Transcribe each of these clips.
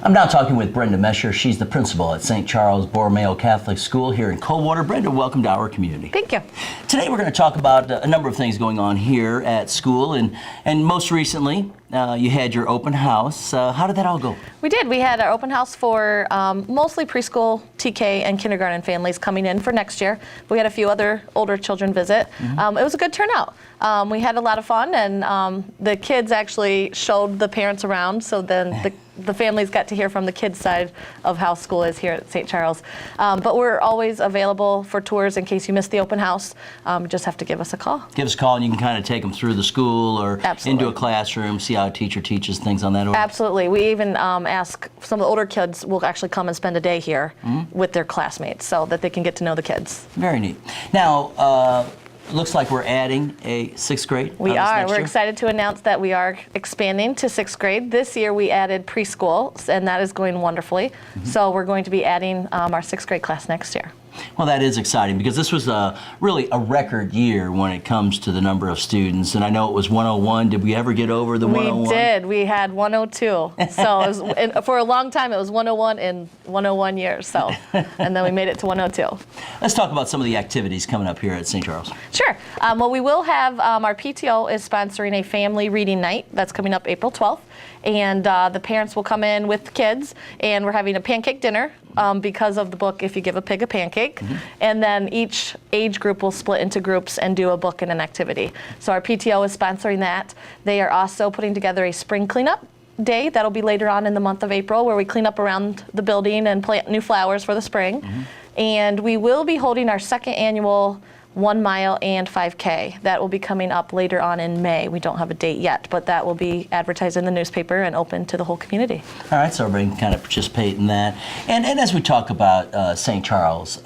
I'm now talking with Brenda Mesher. She's the principal at St. Charles Borromeo Catholic School here in Coldwater. Brenda, welcome to our community. Thank you. Today we're going to talk about a number of things going on here at school, and most recently you had your open house. How did that all go? We did. We had our open house for mostly preschool, TK, and kindergarten families coming in for next year. We had a few other older children visit. It was a good turnout. We had a lot of fun, and the kids actually showed the parents around, so then the families got to hear from the kids' side of how school is here at St. Charles. But we're always available for tours in case you missed the open house. You just have to give us a call. Give us a call and you can kind of take them through the school or Absolutely. into a classroom, see how a teacher teaches, things on that order. Absolutely. We even ask some of the older kids will actually come and spend a day here with their classmates so that they can get to know the kids. Very neat. Now, looks like we're adding a sixth grade. We are. We're year. excited to announce that we are expanding to sixth grade. This year we added preschool, and that is going wonderfully. So we're going to be adding our sixth grade class next year. Well, that is exciting because this was really a record year when it comes to the number of students. And I know it was 101. Did we ever get over the 101? We did. We had 102. So it was, for a long time, it was 101 in 101 years. So, and then we made it to 102. Let's talk about some of the activities coming up here at St. Charles. Sure. Well, we will have our PTO is sponsoring a family reading night. That's coming up April 12th. And the parents will come in with kids, and we're having a pancake dinner because of the book, If You Give a Pig a Pancake. And then each age group will split into groups and do a book and an activity. So our PTO is sponsoring that. They are also putting together a spring cleanup day. That'll be later on in the month of April, where we clean up around the building and plant new flowers for the spring. And we will be holding our second annual 1 mile and 5K. That will be coming up later on in May. We don't have a date yet, but that will be advertised in the newspaper and open to the whole community. All right, so everybody can kind of participate in that. And as we talk about St. Charles,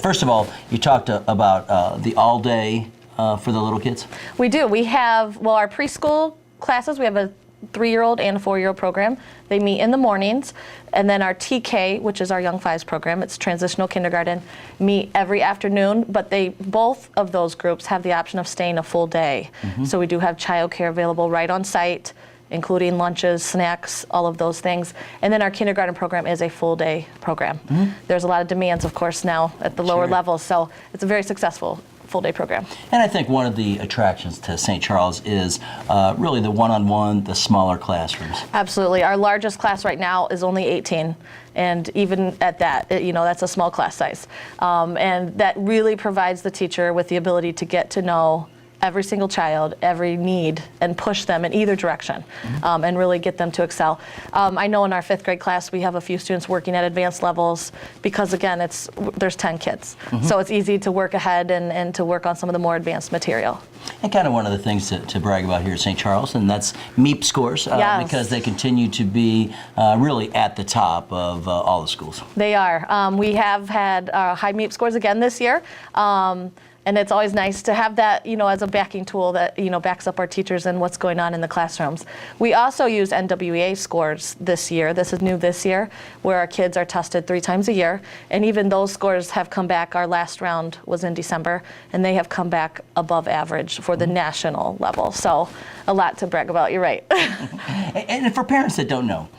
first of all, you talked about the all-day for the little kids. We do. We have, well, our preschool classes, we have a 3-year-old and a 4-year-old program. They meet in the mornings. And then our TK, which is our Young Fives program, it's transitional kindergarten, meet every afternoon, but both of those groups have the option of staying a full day. So we do have childcare available right on site, including lunches, snacks, all of those things. And then our kindergarten program is a full day program. There's a lot of demands, of course, now at the lower levels, so it's a very successful full-day program. And I think one of the attractions to St. Charles is really the one-on-one, the smaller classrooms. Absolutely. Our largest class right now is only 18. And even at that, that's a small class size. And that really provides the teacher with the ability to get to know every single child, every need, and push them in either direction, and really get them to excel. I know in our 5th grade class we have a few students working at advanced levels because, again, there's 10 kids. So it's easy to work ahead and to work on some of the more advanced material. And kind of one of the things to brag about here at St. Charles, and that's MEP scores, because they continue to be really at the top of all the schools. They are. We have had high MEP scores again this year. And it's always nice to have that, as a backing tool that, backs up our teachers and what's going on in the classrooms. We also use NWEA scores this year. This is new this year, where our kids are tested 3 times a year. And even those scores have come back. Our last round was in December, and they have come back above average for the national level. So a lot to brag about, you're right. And for parents that don't know,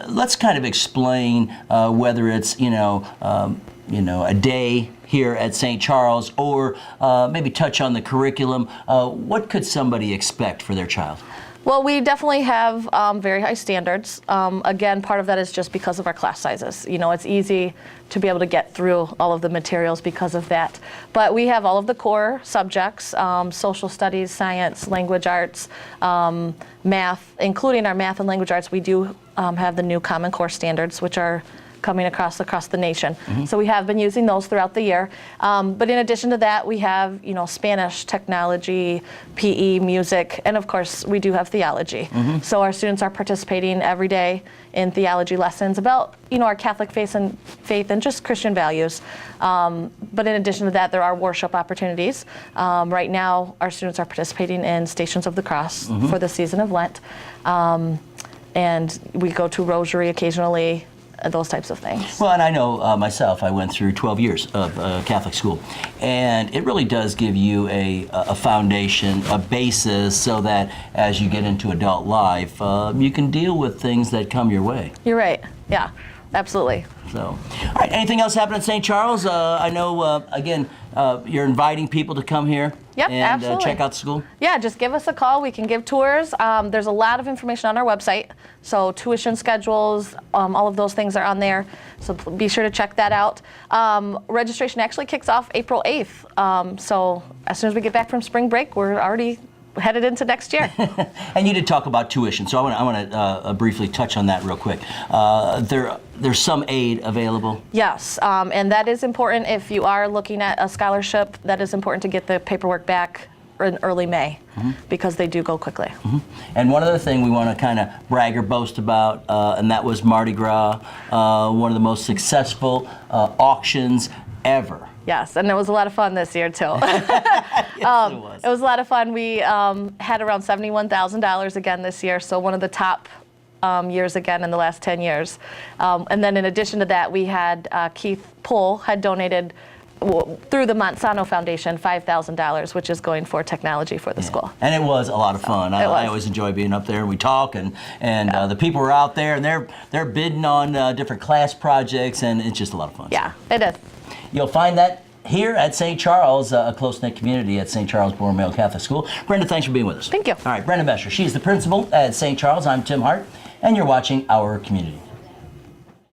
let's kind of explain whether it's, a day here at St. Charles, or maybe touch on the curriculum. What could somebody expect for their child? Well, we definitely have very high standards. Again, part of that is just because of our class sizes. It's easy to be able to get through all of the materials because of that. But we have all of the core subjects, social studies, science, language arts, math, including our math and language arts. We do have the new Common Core standards, which are coming across the nation. So we have been using those throughout the year. But in addition to that, we have, Spanish, technology, PE, music, and of course, we do have theology. So our students are participating every day in theology lessons about, our Catholic faith and just Christian values. But in addition to that, there are worship opportunities. Right now, our students are participating in Stations of the Cross for the season of Lent. And we go to Rosary occasionally. those types of things. Well, and I know myself, I went through 12 years of Catholic school, and it really does give you a foundation, a basis, so that as you get into adult life, you can deal with things that come your way. You're right. Yeah, absolutely. So, all right, anything else happening in St. Charles? I know, again, you're inviting people to come here Yep, and absolutely. check out the school. Yeah, just give us a call. We can give tours. There's a lot of information on our website. So tuition schedules, all of those things are on there. So be sure to check that out. Registration actually kicks off April 8th. So as soon as we get back from spring break, we're already headed into next year. And you did talk about tuition, so I want to briefly touch on that real quick. There's some aid available. Yes, and that is important if you are looking at a scholarship. That is important to get the paperwork back in early May because they do go quickly. And one other thing we want to kind of brag or boast about, and that was Mardi Gras, one of the most successful auctions ever. Yes, and it was a lot of fun this year too. Yes, it was. It was a lot of fun. We had around $71,000 again this year, so one of the top years again in the last 10 years. And then in addition to that, we had Keith Pohl had donated through the Monsanto Foundation $5,000, which is going for technology for the school. And it was a lot of fun. It was. I always enjoy being up there, and we talk, and the people are out there, and they're bidding on different class projects, and it's just a lot of fun. Yeah, it is. You'll find that here at St. Charles, a close-knit community at St. Charles Borromeo Catholic School. Brenda, thanks for being with us. Thank you. All right, Brenda Messer. She's the principal at St. Charles. I'm Tim Hart, and you're watching Our Community.